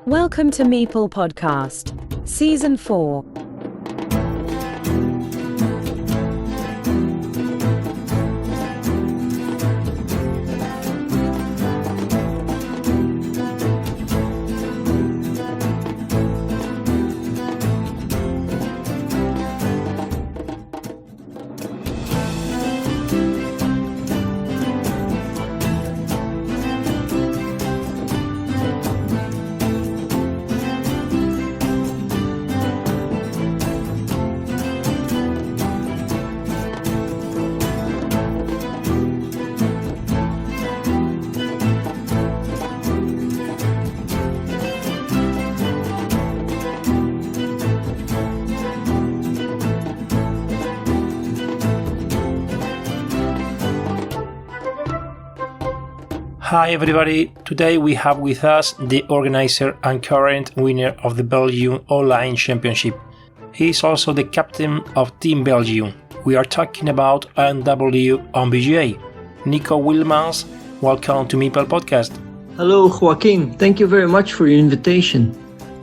Welcome to Meeple Podcast, Season 4. Hi everybody, today we have with us the organizer and current winner of the Belgium Online Championship. He is also the captain of Team Belgium. We are talking about N2xU on BGA. Nico Wellemans, welcome to Meeple Podcast. Hello Joaquin, thank you very much for your invitation.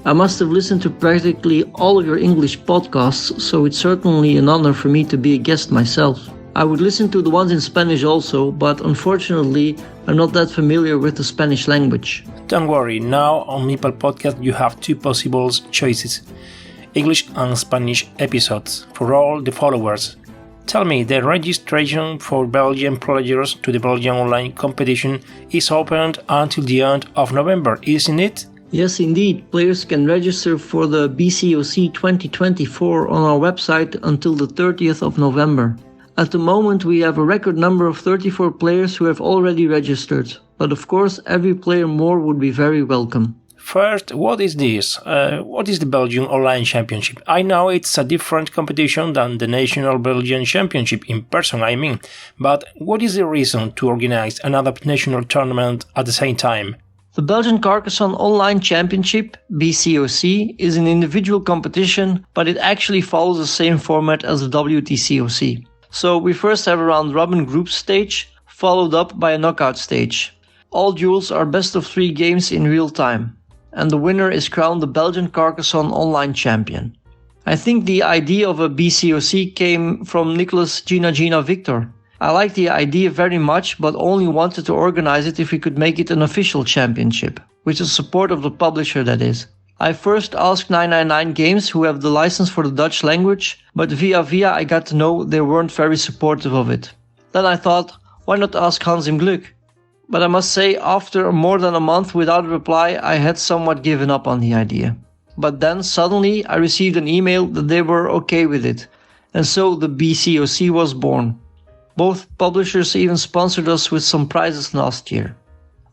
I must have listened to practically all of your English podcasts, so it's certainly an honor for me to be a guest myself. I would listen to the ones in Spanish also, but unfortunately I'm not that familiar with the Spanish language. Don't worry, now on Meeple Podcast you have two possible choices, English and Spanish episodes, for all the followers. Tell me, the registration for Belgian players to the Belgian online competition is opened until the end of November, isn't it? Yes, indeed. Players can register for the BCOC 2024 on our website until the 30th of November. At the moment, we have a record number of 34 players who have already registered, but of course every player more would be very welcome. First, what is this? What is the Belgian Online Championship? I know it's a different competition than the National Belgian Championship in person, but what is the reason to organize another national tournament at the same time? The Belgian Carcassonne Online Championship, BCOC, is an individual competition, but it actually follows the same format as the WTCOC. So we first have a round-robin group stage, followed up by a knockout stage. All duels are best of 3 games in real time, and the winner is crowned the Belgian Carcassonne Online Champion. I think the idea of a BCOC came from Nicholas Gina Victor. I like the idea very much, but only wanted to organize it if we could make it an official championship, with the support of the publisher, that is. I first asked 999 Games, who have the license for the Dutch language, but via I got to know they weren't very supportive of it. Then I thought, why not ask Hans im Glück? But I must say, after more than a month without a reply, I had somewhat given up on the idea. But then suddenly I received an email that they were okay with it, and so the BCOC was born. Both publishers even sponsored us with some prizes last year.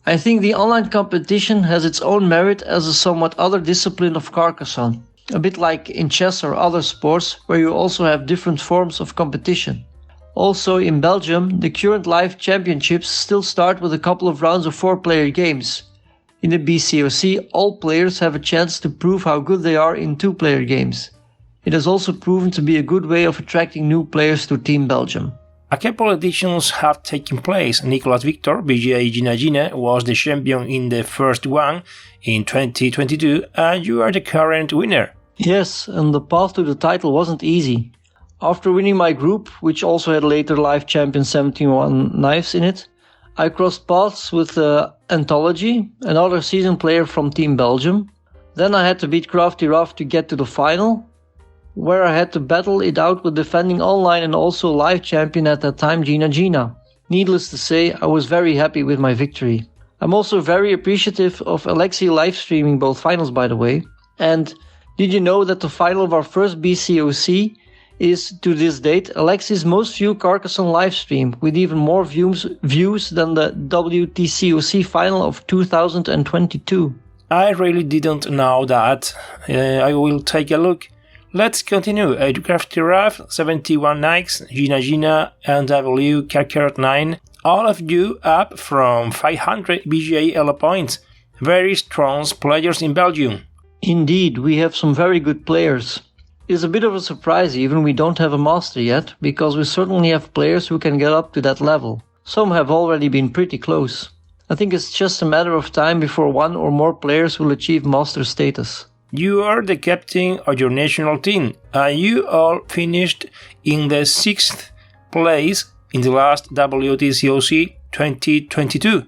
I think the online competition has its own merit as a somewhat other discipline of Carcassonne, a bit like in chess or other sports where you also have different forms of competition. Also in Belgium, the current live championships still start with a couple of rounds of 4-player games. In the BCOC, all players have a chance to prove how good they are in 2-player games. It has also proven to be a good way of attracting new players to Team Belgium. A couple editions have taken place. Nicolas Victor, BGA Gina, was the champion in the first one in 2022, and you are the current winner. Yes, and the path to the title wasn't easy. After winning my group, which also had later live champion 71 Knives in it, I crossed paths with N2xU, another seasoned player from Team Belgium. Then I had to beat Crafty Ruff to get to the final, where I had to battle it out with defending online and also live champion at that time, Gina. Needless to say, I was very happy with my victory. I'm also very appreciative of Alexei live streaming both finals, by the way. And did you know that the final of our first BCOC is, to this date, Alexei's most viewed Carcassonne live stream, with even more views than the WTCOC final of 2022. I really didn't know that. I will take a look. Let's continue. Crafty Ruff, 71 Knights, Gina, N2xU, Carcart 9, all of you up from 500 BGA Elo points. Very strong players in Belgium. Indeed, we have some very good players. It's a bit of a surprise even we don't have a master yet, because we certainly have players who can get up to that level. Some have already been pretty close. I think it's just a matter of time before one or more players will achieve master status. You are the captain of your national team, and you all finished in the 6th place in the last WTCOC 2022.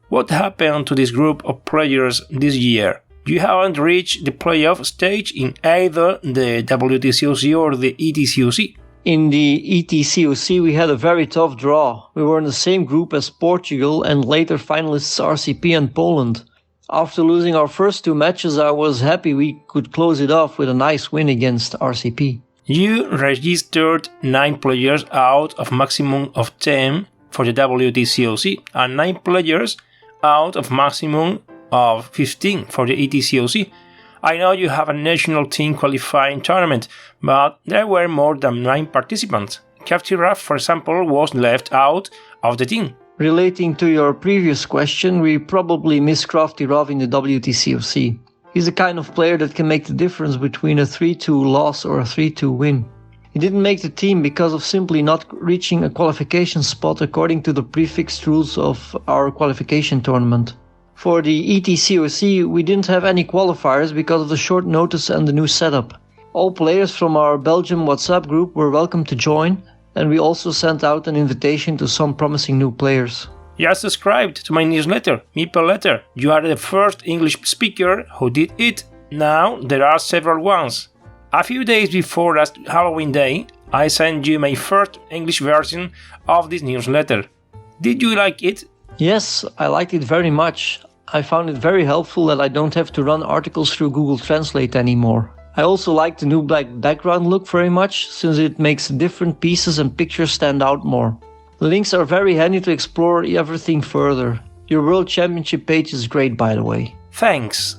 What happened to this group of players this year? You haven't reached the playoff stage in either the WTCOC or the ETCOC. In the ETCOC, we had a very tough draw. We were in the same group as Portugal and later finalists RCP and Poland. After losing our first 2 matches, I was happy we could close it off with a nice win against RCP. You registered 9 players out of maximum of 10 for the WTCOC and 9 players out of maximum of 15 for the ETCOC. I know you have a national team qualifying tournament, but there were more than 9 participants. Captain Raf, for example, was left out of the team. Relating to your previous question, we probably miss Crafty Rav in the WTCOC. He's the kind of player that can make the difference between a 3-2 loss or a 3-2 win. He didn't make the team because of simply not reaching a qualification spot according to the prefixed rules of our qualification tournament. For the ETCOC, we didn't have any qualifiers because of the short notice and the new setup. All players from our Belgium WhatsApp group were welcome to join, and we also sent out an invitation to some promising new players. You are subscribed to my newsletter, Meeple Letter. You are the first English speaker who did it. Now there are several ones. A few days before last Halloween Day, I sent you my first English version of this newsletter. Did you like it? Yes, I liked it very much. I found it very helpful that I don't have to run articles through Google Translate anymore. I also like the new black background look very much, since it makes different pieces and pictures stand out more. The links are very handy to explore everything further. Your World Championship page is great, by the way. Thanks.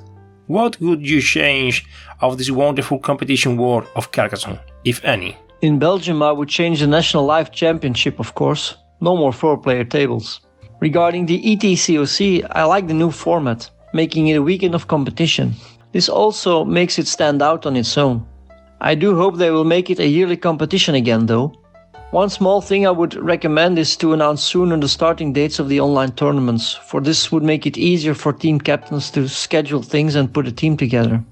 What would you change of this wonderful competition world of Carcassonne, if any? In Belgium, I would change the National Live Championship, of course. No more 4-player tables. Regarding the ETCOC, I like the new format, making it a weekend of competition. This also makes it stand out on its own. I do hope they will make it a yearly competition again though. One small thing I would recommend is to announce sooner the starting dates of the online tournaments, for this would make it easier for team captains to schedule things and put a team together.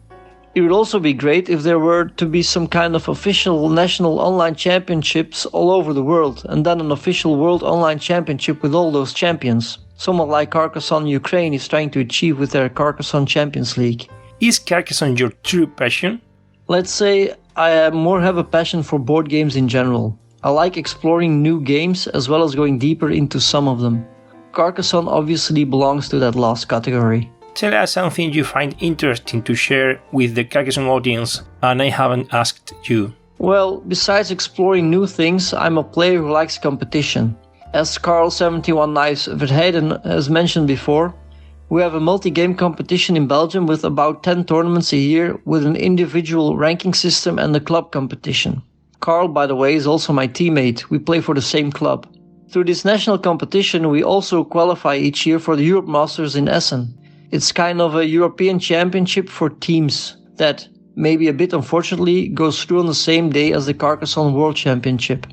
It would also be great if there were to be some kind of official national online championships all over the world, and then an official world online championship with all those champions, somewhat like Carcassonne Ukraine is trying to achieve with their Carcassonne Champions League. Is Carcassonne your true passion? Let's say I more have a passion for board games in general. I like exploring new games as well as going deeper into some of them. Carcassonne obviously belongs to that last category. Tell us something you find interesting to share with the Carcassonne audience, and I haven't asked you. Well, besides exploring new things, I'm a player who likes competition. As Carl71 Knives Verheiden has mentioned before, we have a multi-game competition in Belgium with about 10 tournaments a year with an individual ranking system and a club competition. Carl, by the way, is also my teammate. We play for the same club. Through this national competition, we also qualify each year for the Europe Masters in Essen. It's kind of a European championship for teams that, maybe a bit unfortunately, goes through on the same day as the Carcassonne World Championship.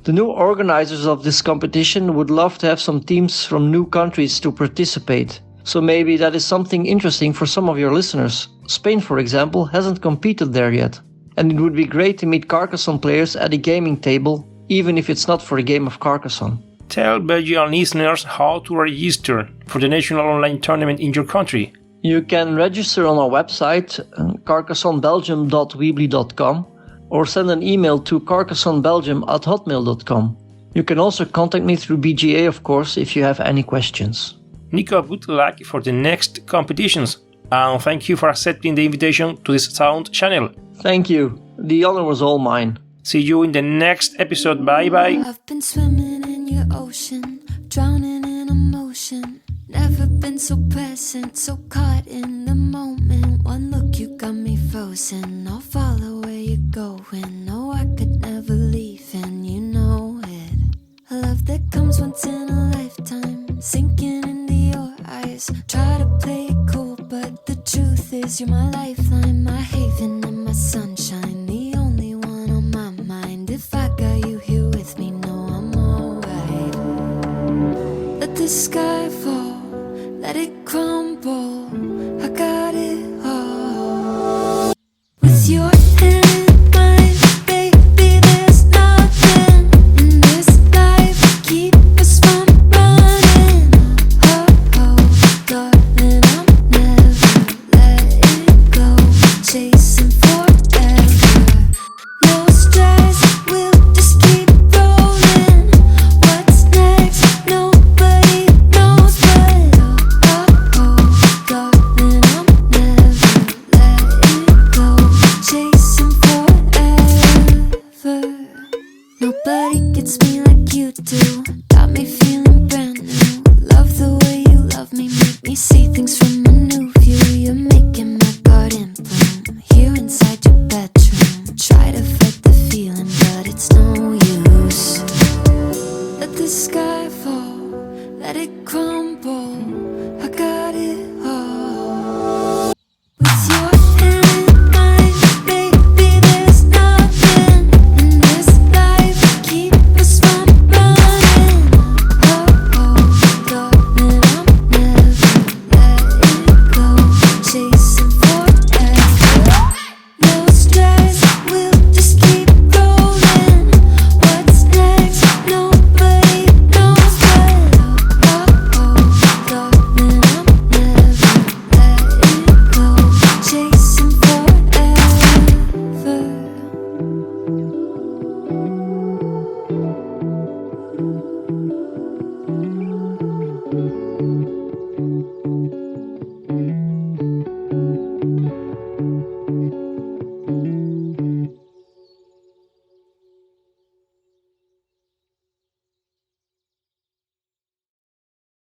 The new organizers of this competition would love to have some teams from new countries to participate. So maybe that is something interesting for some of your listeners. Spain, for example, hasn't competed there yet. And it would be great to meet Carcassonne players at a gaming table, even if it's not for a game of Carcassonne. Tell Belgian listeners how to register for the national online tournament in your country. You can register on our website, carcassonnebelgium.weebly.com, or send an email to carcassonnebelgium@hotmail.com. You can also contact me through BGA, of course, if you have any questions. Nico, good luck for the next competitions, and thank you for accepting the invitation to this sound channel. Thank you. The honor was all mine. See you in the next episode. Bye bye. I've been swimming in your ocean, drowning in emotion. Never been so present, so caught in the moment. One look, you got me frozen. I'll follow where you're going. No, I could never leave, and you know it. A love that comes once in a lifetime, sinking into your eyes. Try to play it cool, but the truth is you're my lifeline, my haven and my sunshine, the only one on my mind. If I got you here with me, no, I'm alright. Let the sky fall, me see things from a new